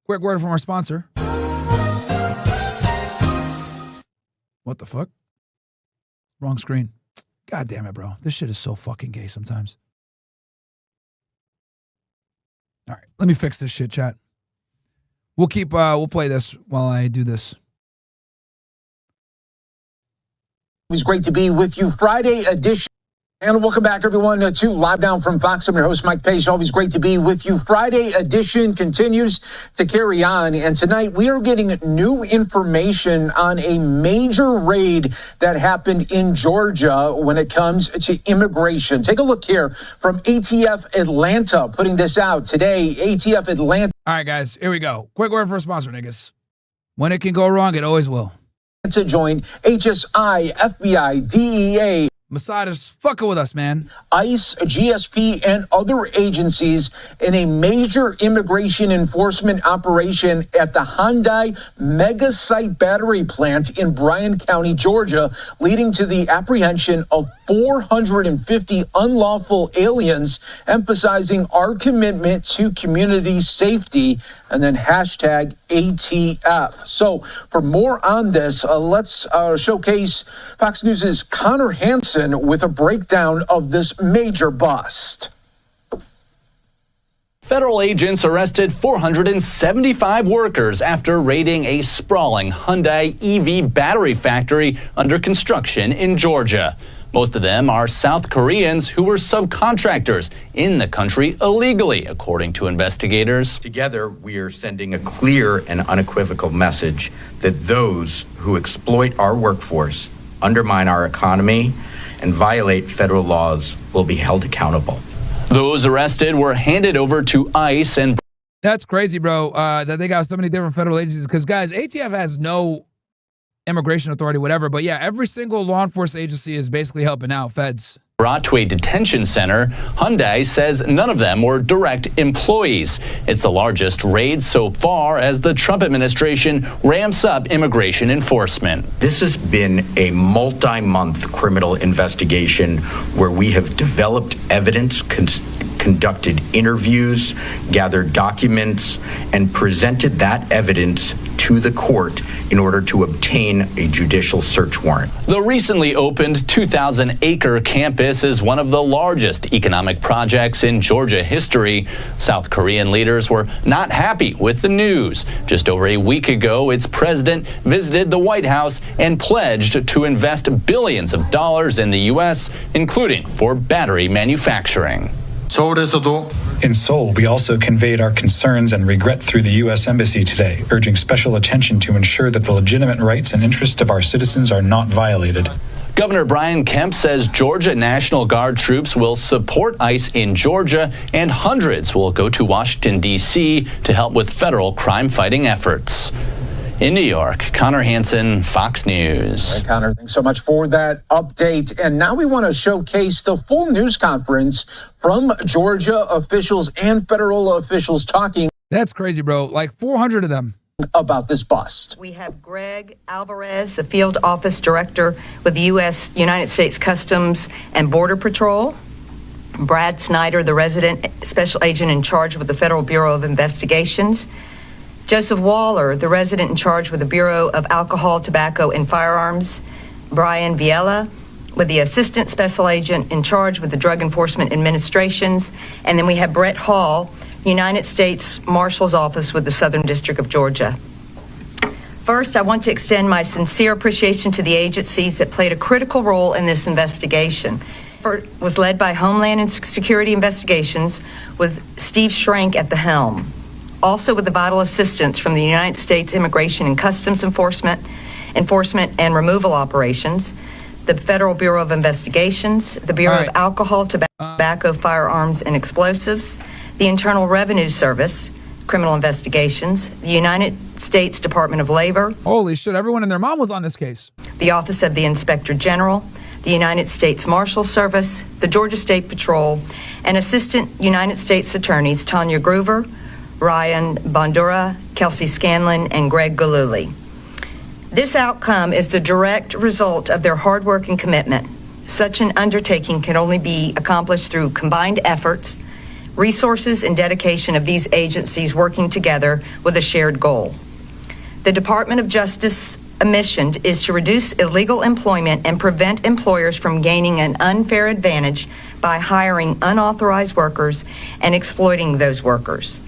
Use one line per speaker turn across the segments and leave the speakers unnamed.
Quick word from our sponsor. What the fuck? Wrong screen. God damn it, bro. This shit is so fucking gay sometimes. All right, let me fix this shit, chat. We'll play this while I do this.
It was great to be with you. Friday edition. And welcome back, everyone, to Live Down from Fox. I'm your host, Mike Pace. Always great to be with you. Friday edition continues to carry on. And tonight we are getting new information on a major raid that happened in Georgia when it comes to immigration. Take a look here from ATF Atlanta putting this out today. ATF Atlanta.
All right, guys, here we go. Quick word for a sponsor, niggas. When it can go wrong, it always will.
To join HSI, FBI, DEA,
Masada's fucking with us, man.
ICE, GSP, and other agencies in a major immigration enforcement operation at the Hyundai mega site battery plant in Bryan County, Georgia, leading to the apprehension of 450 unlawful aliens, emphasizing our commitment to community safety, and then hashtag ATF. So for more on this, let's showcase Fox News' Connor Hansen with a breakdown of this major bust.
Federal agents arrested 475 workers after raiding a sprawling Hyundai EV battery factory under construction in Georgia. Most of them are South Koreans who were subcontractors in the country illegally, according to investigators.
Together, we are sending a clear and unequivocal message that those who exploit our workforce, undermine our economy, and violate federal laws will be held accountable.
Those arrested were handed over to ICE and...
That's crazy, bro, that they got so many different federal agencies. Because, guys, ATF has no immigration authority, whatever. But, yeah, every single law enforcement agency is basically helping out feds.
Brought to a detention center, Hyundai says none of them were direct employees. It's the largest raid so far as the Trump administration ramps up immigration enforcement.
This has been a multi-month criminal investigation where we have developed evidence, conducted interviews, gathered documents, and presented that evidence to the court in order to obtain a judicial search warrant.
The recently opened 2,000-acre campus is one of the largest economic projects in Georgia history. South Korean leaders were not happy with the news. Just over a week ago, its president visited the White House and pledged to invest billions of dollars in the U.S., including for battery manufacturing.
In Seoul, we also conveyed our concerns and regret through the U.S. Embassy today, urging special attention to ensure that the legitimate rights and interests of our citizens are not violated.
Governor Brian Kemp says Georgia National Guard troops will support ICE in Georgia, and hundreds will go to Washington, D.C. to help with federal crime-fighting efforts. In New York, Connor Hansen, Fox News.
All right, Connor, thanks so much for that update. And now we want to showcase the full news conference from Georgia officials and federal officials talking.
That's crazy, bro. Like 400 of them.
About this bust.
We have Greg Alvarez, the field office director with the United States Customs and Border Patrol. Brad Snyder, the resident special agent in charge with the Federal Bureau of Investigations. Joseph Waller, the resident in charge with the Bureau of Alcohol, Tobacco, and Firearms. Brian Viella, with the assistant special agent in charge with the Drug Enforcement Administrations. And then we have Brett Hall, United States Marshal's Office with the Southern District of Georgia. First, I want to extend my sincere appreciation to the agencies that played a critical role in this investigation. It was led by Homeland and Security Investigations with Steve Schrank at the helm. Also with the vital assistance from the United States Immigration and Customs Enforcement and Removal Operations, the Federal Bureau of Investigations, the Bureau of Alcohol, Tobacco, Firearms, and Explosives, the Internal Revenue Service, Criminal Investigations, the United States Department of Labor.
Holy shit, everyone and their mom was on this case.
The Office of the Inspector General, the United States Marshal Service, the Georgia State Patrol, and Assistant United States Attorneys Tanya Groover, Ryan Bondura, Kelsey Scanlon, and Greg Galuli. This outcome is the direct result of their hard work and commitment. Such an undertaking can only be accomplished through combined efforts resources and dedication of these agencies working together with a shared goal. The Department of Justice mission is to reduce illegal employment and prevent employers from gaining an unfair advantage by hiring unauthorized workers and exploiting those workers.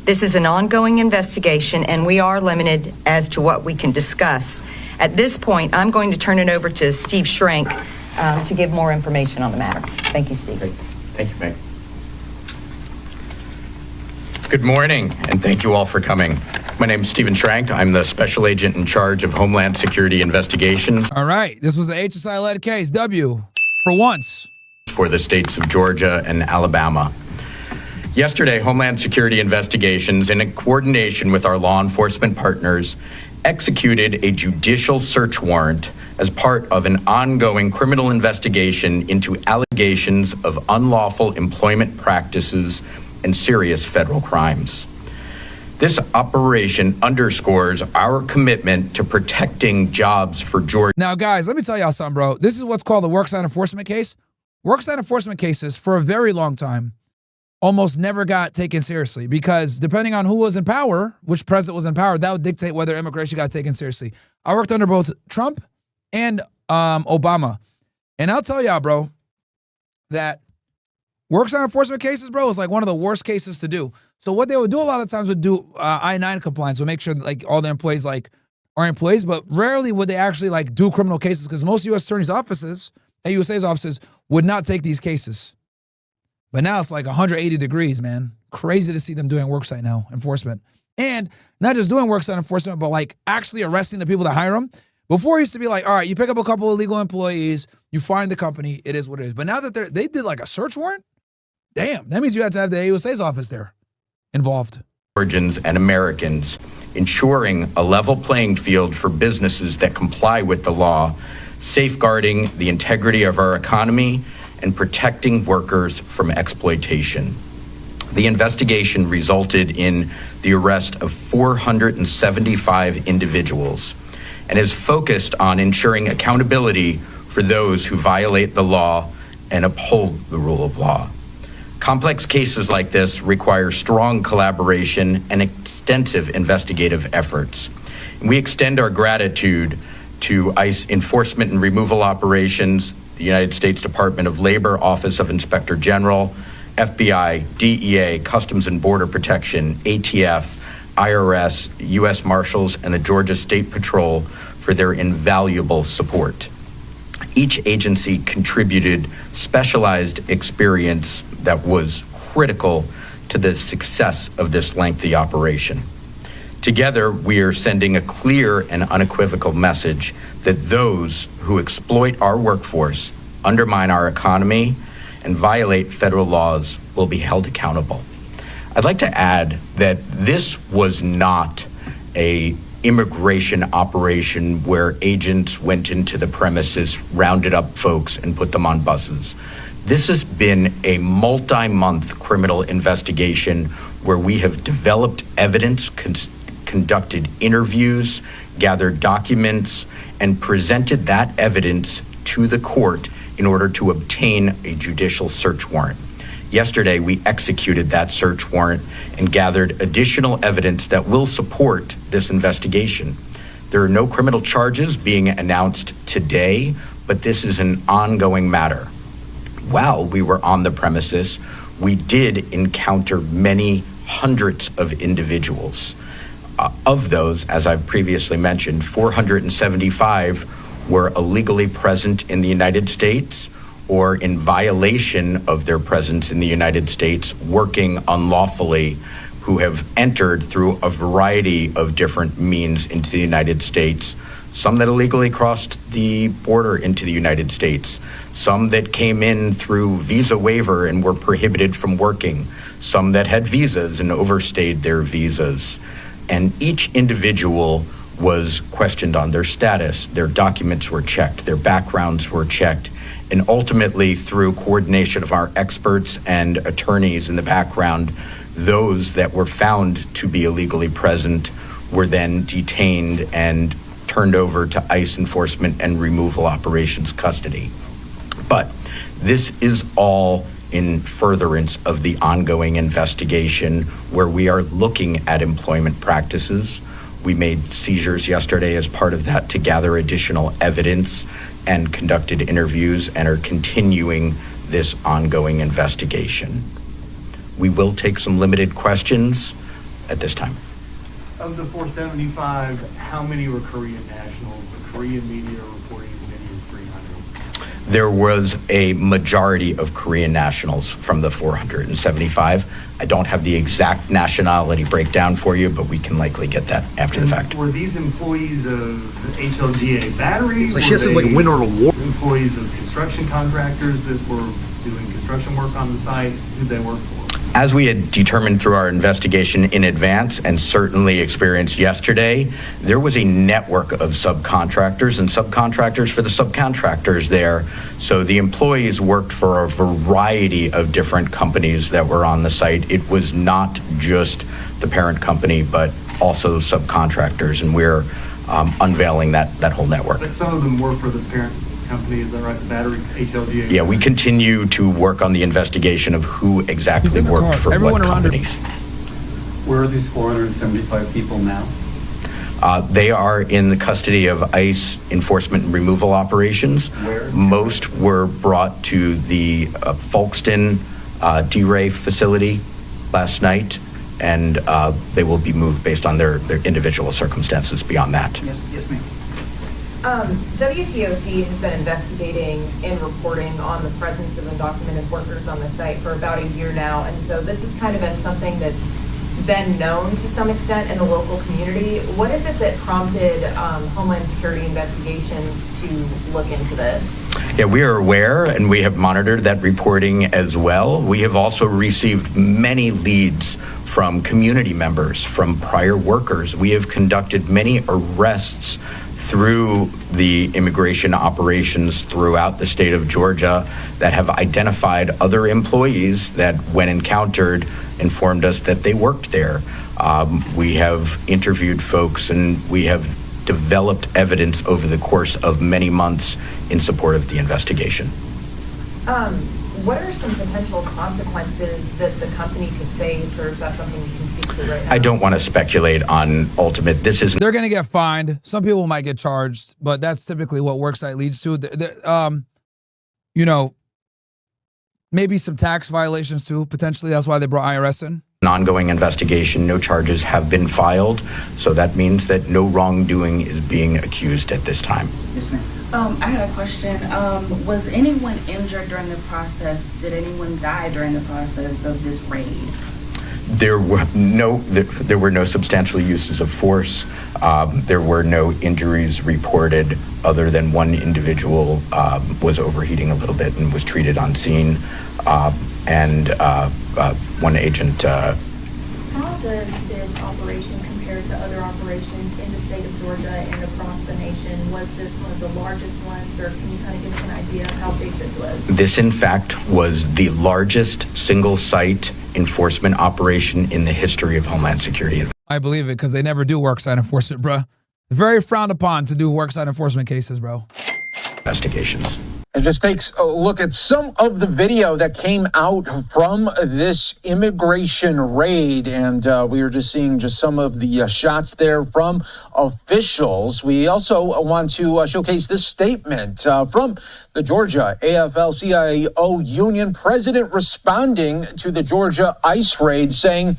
This is an ongoing investigation, and we are limited as to what we can discuss. At this point, I'm going to turn it over to Steve Schrank to give more information on the matter. Thank you, Steve.
Great. Thank you, Meg. Good morning, and thank you all for coming. My name is Stephen Schrank. I'm the Special Agent in charge of Homeland Security Investigations.
All right. This was an HSI-led case. W, for once.
For the states of Georgia and Alabama. Yesterday, Homeland Security Investigations, in coordination with our law enforcement partners, executed a judicial search warrant as part of an ongoing criminal investigation into allegations of unlawful employment practices and serious federal crimes. This operation underscores our commitment to protecting jobs for Georgia.
Now, guys, let me tell y'all something, bro. This is what's called the worksite enforcement case. Worksite enforcement cases, for a very long time, almost never got taken seriously because depending on who was in power, which president was in power, that would dictate whether immigration got taken seriously. I worked under both Trump and Obama. And I'll tell y'all, bro, that worksite enforcement cases, bro, is like one of the worst cases to do. So what they would do a lot of times would do I-9 compliance, would make sure that, like, all the employees like are employees, but rarely would they actually like do criminal cases because most U.S. attorneys' offices and USA's offices would not take these cases. But now it's like 180 degrees, man. Crazy to see them doing worksite now enforcement. And not just doing worksite enforcement, but like actually arresting the people that hire them. Before it used to be like, all right, you pick up a couple of illegal employees, you find the company, it is what it is. But now that they did like a search warrant, damn, that means you had to have the AUSA's office there involved.
Georgians and Americans, ensuring a level playing field for businesses that comply with the law, safeguarding the integrity of our economy, and protecting workers from exploitation. The investigation resulted in the arrest of 475 individuals and is focused on ensuring accountability for those who violate the law and uphold the rule of law. Complex cases like this require strong collaboration and extensive investigative efforts. And we extend our gratitude to ICE Enforcement and Removal Operations, the United States Department of Labor, Office of Inspector General, FBI, DEA, Customs and Border Protection, ATF, IRS, U.S. Marshals, and the Georgia State Patrol for their invaluable support. Each agency contributed specialized experience that was critical to the success of this lengthy operation. Together, we are sending a clear and unequivocal message that those who exploit our workforce, undermine our economy, and violate federal laws will be held accountable. I'd like to add that this was not an immigration operation where agents went into the premises, rounded up folks, and put them on buses. This has been a multi-month criminal investigation where we have developed evidence, conducted interviews, gathered documents, and presented that evidence to the court in order to obtain a judicial search warrant. Yesterday, we executed that search warrant and gathered additional evidence that will support this investigation. There are no criminal charges being announced today, but this is an ongoing matter. While we were on the premises, we did encounter many hundreds of individuals. Of those, as I've previously mentioned, 475 were illegally present in the United States or in violation of their presence in the United States, working unlawfully, who have entered through a variety of different means into the United States, some that illegally crossed the border into the United States, some that came in through visa waiver and were prohibited from working, some that had visas and overstayed their visas. And each individual was questioned on their status, their documents were checked, their backgrounds were checked, and ultimately through coordination of our experts and attorneys in the background, those that were found to be illegally present were then detained and turned over to ICE Enforcement and Removal Operations custody. But this is all in furtherance of the ongoing investigation where we are looking at employment practices. We made seizures yesterday as part of that to gather additional evidence and conducted interviews and are continuing this ongoing investigation. We will take some limited questions at this time.
Of the 475, how many were Korean nationals? The Korean media are reporting as many as 300.
There was a majority of Korean nationals from the 475. I don't have the exact nationality breakdown for you, but we can likely get that after the fact.
Were these employees of HLGA Battery?
So she has to like win an award.
Employees of construction contractors that were doing construction work on the site? Who'd they work for?
As we had determined through our investigation in advance and certainly experienced yesterday, there was a network of subcontractors and subcontractors for the subcontractors there. So the employees worked for a variety of different companies that were on the site. It was not just the parent company, but also subcontractors, and we're unveiling that whole network.
But some of them work for the parent company, is that right? The battery, HLGA?
Yeah, we continue to work on the investigation of who exactly worked for what companies.
Where are these 475 people now?
They are in the custody of ICE enforcement and removal operations.
Where?
Most were brought to the Folkston D-Ray facility last night, and they will be moved based on their individual circumstances beyond that.
Yes, ma'am.
WTOC has been investigating and reporting on the presence of undocumented workers on the site for about a year now, and so this has kind of been something that's been known to some extent in the local community. What is it that prompted Homeland Security investigations to look into this?
Yeah, we are aware, and we have monitored that reporting as well. We have also received many leads from community members, from prior workers. We have conducted many arrests through the immigration operations throughout the state of Georgia that have identified other employees that, when encountered, informed us that they worked there. We have interviewed folks, and we have developed evidence over the course of many months in support of the investigation.
What are some potential consequences that the company could face, or is that something you can speak to right now?
I don't want to speculate on ultimate. This is.
They're going to get fined. Some people might get charged, but that's typically what worksite leads to. You know, maybe some tax violations too, potentially. That's why they brought IRS in.
An ongoing investigation. No charges have been filed, so that means that no wrongdoing is being accused at this time.
Yes, ma'am.
I had a question. Was anyone injured during the process? Did anyone die during the process of this raid?
There were no substantial uses of force. There were no injuries reported, other than one individual was overheating a little bit and was treated on scene, and one agent.
How does this operation compare to other operations in the state of Georgia and across the nation? Was this one of the largest ones, or can you kind of give us an idea of how big this was? This,
in fact, was the largest single-site enforcement operation in the history of Homeland Security.
I believe it, because they never do worksite enforcement, bro. Very frowned upon to do worksite enforcement cases, bro.
Investigations.
It just takes a look at some of the video that came out from this immigration raid. And we were just seeing just some of the shots there from officials. We also want to showcase this statement from the Georgia AFL-CIO Union president responding to the Georgia ICE raid, saying,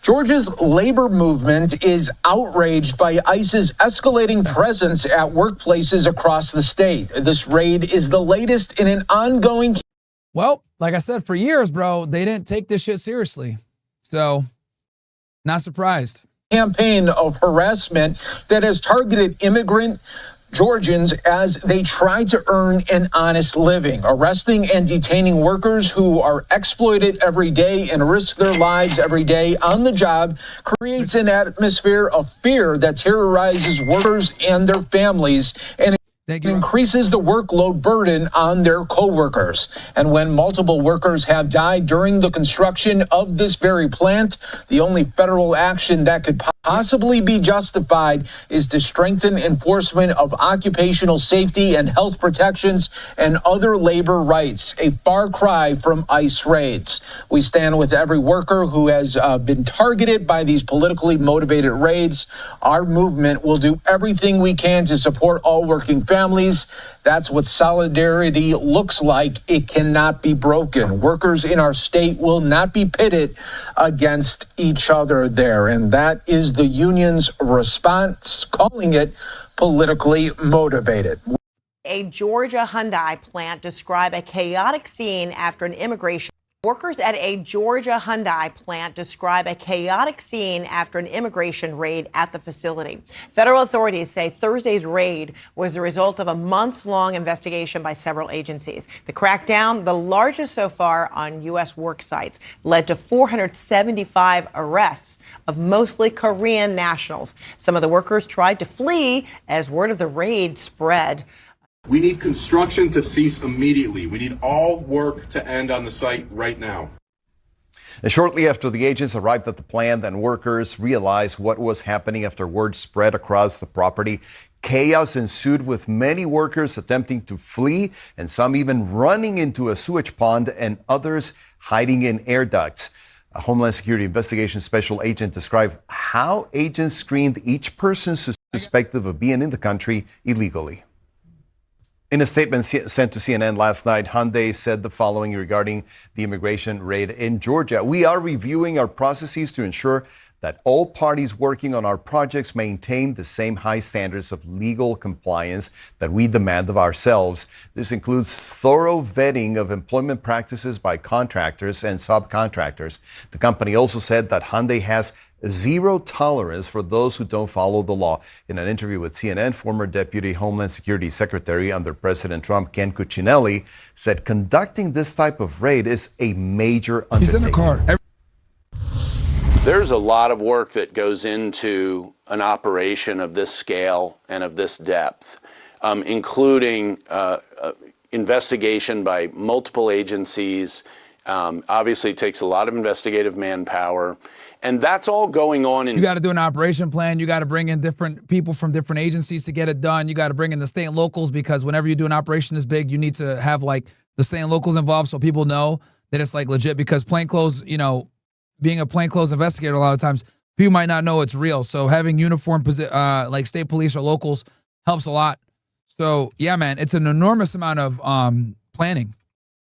Georgia's labor movement is outraged by ICE's escalating presence at workplaces across the state. This raid is the latest in an ongoing...
Well, like I said, for years, bro, they didn't take this shit seriously. So, not surprised.
...campaign of harassment that has targeted immigrant Georgians as they try to earn an honest living, arresting and detaining workers who are exploited every day and risk their lives every day on the job, creates an atmosphere of fear that terrorizes workers and their families, and it increases the workload burden on their co-workers. And when multiple workers have died during the construction of this very plant, the only federal action that could possibly be justified is to strengthen enforcement of occupational safety and health protections and other labor rights, a far cry from ICE raids. We stand with every worker who has been targeted by these politically motivated raids. Our movement will do everything we can to support all working families. That's what solidarity looks like. It cannot be broken. Workers in our state will not be pitted against each other there. And that is the union's response, calling it politically motivated.
A Georgia Hyundai plant describe a chaotic scene after an immigration. Workers at a Georgia Hyundai plant describe a chaotic scene after an immigration raid at the facility. Federal authorities say Thursday's raid was the result of a months-long investigation by several agencies. The crackdown, the largest so far on U.S. work sites, led to 475 arrests of mostly Korean nationals. Some of the workers tried to flee as word of the raid spread.
We need construction to cease immediately. We need all work to end on the site right now.
And shortly after the agents arrived at the plant and workers realized what was happening after word spread across the property, chaos ensued with many workers attempting to flee and some even running into a sewage pond and others hiding in air ducts. A Homeland Security Investigation Special Agent described how agents screened each person suspected of being in the country illegally. In a statement sent to CNN last night, Hyundai said the following regarding the immigration raid in Georgia. We are reviewing our processes to ensure that all parties working on our projects maintain the same high standards of legal compliance that we demand of ourselves. This includes thorough vetting of employment practices by contractors and subcontractors. The company also said that Hyundai has zero tolerance for those who don't follow the law. In an interview with CNN, former Deputy Homeland Security Secretary under President Trump, Ken Cuccinelli, said conducting this type of raid is a major undertaking.
He's in the car.
There's a lot of work that goes into an operation of this scale and of this depth, including investigation by multiple agencies. Obviously, it takes a lot of investigative manpower. And that's all going on.
You got to do an operation plan. You got to bring in different people from different agencies to get it done. You got to bring in the state and locals, because whenever you do an operation this big, you need to have like the state and locals involved so people know that it's like legit, because plainclothes, you know, being a plainclothes investigator, a lot of times people might not know it's real. So having uniform like state police or locals helps a lot. So yeah, man, it's an enormous amount of planning.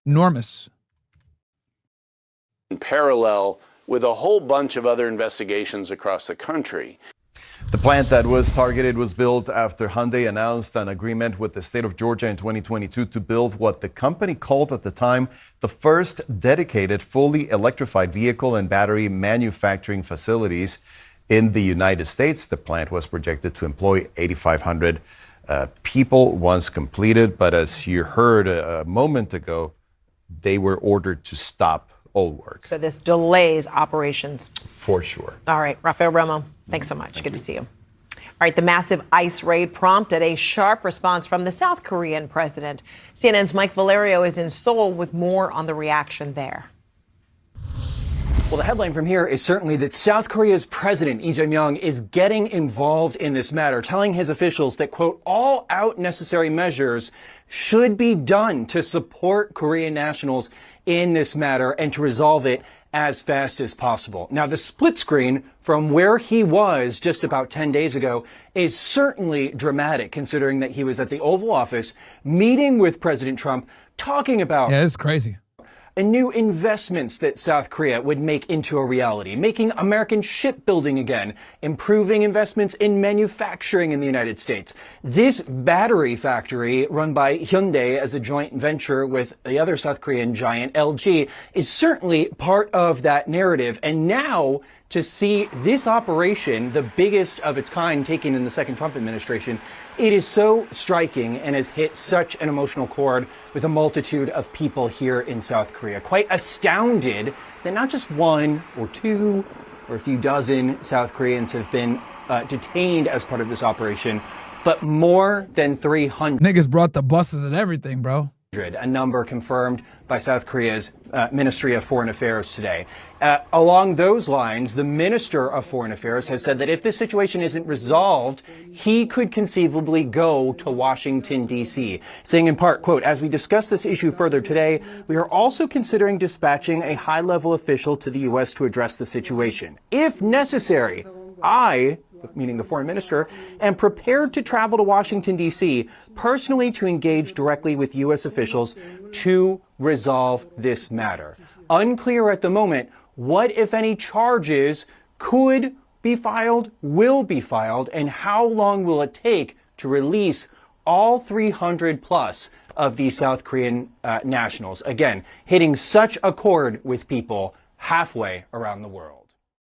Enormous.
In parallel with a whole bunch of other investigations across the country.
The plant that was targeted was built after Hyundai announced an agreement with the state of Georgia in 2022 to build what the company called at the time the first dedicated fully electrified vehicle and battery manufacturing facilities in the United States. The plant was projected to employ 8,500 people once completed, but as you heard a moment ago, they were ordered to stop all work.
So this delays operations.
For sure.
All right, Rafael Romo, thanks so much. Good to see you. All right, the massive ICE raid prompted a sharp response from the South Korean president. CNN's Mike Valerio is in Seoul with more on the reaction there.
Well, the headline from here is certainly that South Korea's president, Lee Jae-myung, is getting involved in this matter, telling his officials that, quote, all out necessary measures should be done to support Korean nationals in this matter and to resolve it as fast as possible. Now, the split screen from where he was just about 10 days ago is certainly dramatic, considering that he was at the Oval Office meeting with President Trump, talking about
it's crazy.
And new investments that South Korea would make into a reality, making American shipbuilding again, improving investments in manufacturing in the United States. This battery factory run by Hyundai as a joint venture with the other South Korean giant, LG, is certainly part of that narrative. And now to see this operation, the biggest of its kind taken in the second Trump administration, it is so striking and has hit such an emotional chord with a multitude of people here in South Korea. Quite astounded that not just one or two or a few dozen South Koreans have been detained as part of this operation, but more than 300.
Niggas brought the buses and everything, bro.
a number confirmed by South Korea's Ministry of Foreign Affairs today. Along those lines, the Minister of Foreign Affairs has said that if this situation isn't resolved, he could conceivably go to Washington, D.C., saying in part, quote, "As we discuss this issue further today, we are also considering dispatching a high-level official to the U.S. to address the situation. If necessary, I," meaning the foreign minister, "am prepared to travel to Washington, D.C., personally to engage directly with U.S. officials to resolve this matter." Unclear at the moment what, if any, charges could be filed, will be filed, and how long will it take to release all 300 plus of these South Korean nationals. Again, hitting such a chord with people halfway around the world.